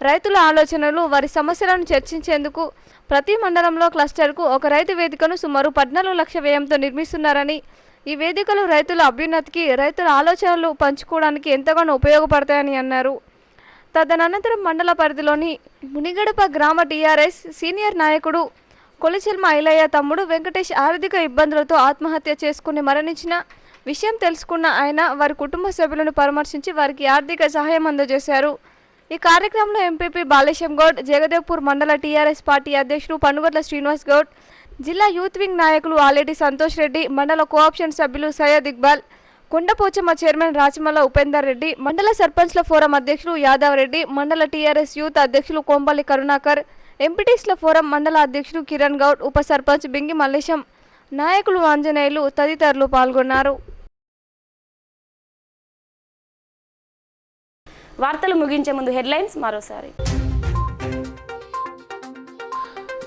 రైతుల ఆలోచనలు, వారి సమస్యలను చర్చించేందుకు ప్రతి మండలంలో క్లస్టర్కు ఒక రైతు వేదికను సుమారు 14 లక్షల వ్యయంతో నిర్మిస్తున్నారని, ఈ వేదికలు రైతుల అభ్యున్నతికి, రైతుల ఆలోచనలు పంచుకోవడానికి ఎంతగానో ఉపయోగపడతాయని అన్నారు. తదనంతరం మండల పరిధిలోని మునిగడప గ్రామ టీఆర్ఎస్ సీనియర్ నాయకుడు కొలిచెల్మ ఐలయ్య తమ్ముడు వెంకటేష్ ఆర్థిక ఇబ్బందులతో ఆత్మహత్య చేసుకుని మరణించిన విషయం తెలుసుకున్న ఆయన వారి కుటుంబ సభ్యులను పరామర్శించి వారికి ఆర్థిక సహాయం అందజేశారు. ఈ కార్యక్రమంలో ఎంపీపీ బాలేశం గౌడ్, జగదేవ్పూర్ మండల టీఆర్ఎస్ పార్టీ అధ్యక్షుడు పనుగొట్ల శ్రీనివాస్ గౌడ్, జిల్లా యూత్ వింగ్ నాయకులు ఆలేటి సంతోష్ రెడ్డి, మండల కోఆప్షన్ సభ్యులు సయ్యద్ ఇక్బాల్, కొండపోచమ్మ చైర్మన్ రాచమల్ల ఉపేందర్ రెడ్డి, మండల సర్పంచ్ల ఫోరం అధ్యక్షులు యాదవ్ రెడ్డి, మండల టీఆర్ఎస్ యూత్ అధ్యక్షులు కోంపల్లి కరుణాకర్, ఎంపీటీస్ల ఫోరం మండల అధ్యక్షుడు కిరణ్ గౌడ్, ఉప సర్పంచ్ బింగి మల్లేశం, నాయకులు ఆంజనేయులు తదితరులు పాల్గొన్నారు. వార్తలు ముగించే ముందు హెడ్లైన్స్ మరోసారి.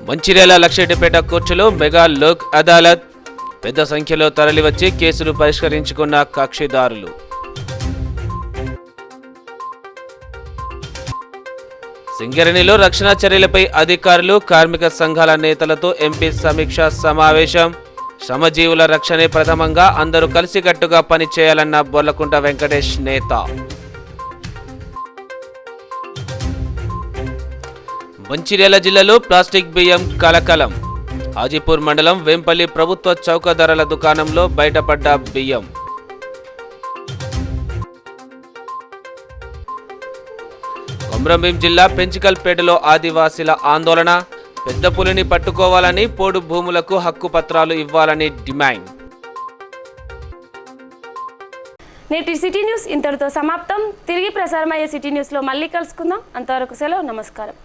మంచిర్యాల లక్షెట్టిపేట కోర్టులో మెగా లోక్ అదాలత్, పెద్ద సంఖ్యలో తరలివచ్చి కేసులు పరిష్కరించుకున్న కక్షిదారులు. సింగరేణిలో రక్షణ చర్యలపై అధికారులు, కార్మిక సంఘాల నేతలతో ఎంపీ సమీక్షా సమావేశం. శ్రమజీవుల రక్షణే ప్రథమంగా, అందరూ కలిసికట్టుగా పనిచేయాలన్న బొర్లకుంట వెంకటేష్ నేత. మంచిర్యాల జిల్లాలో ప్లాస్టిక్ బియ్యం కలకలం. హాజీపూర్ మండలం వేంపల్లి ప్రభుత్వ చౌక ధరల దుకాణంలో బయటపడ్డ బియ్యం. కొమ్రంభీం జిల్లా పెంచికల్పేటలో ఆదివాసీల ఆందోళన. పెద్ద పులిని పట్టుకోవాలని, పోడు భూములకు హక్కు పత్రాలు ఇవ్వాలని డిమాండ్. నేటి సిటీ న్యూస్ ఇంతటితో సమాప్తం. తిరిగి ప్రసారమయ్యే సిటీ న్యూస్లో మళ్ళీ కలుసుకుందాం. అంతవరకు సెలవు. నమస్కారం.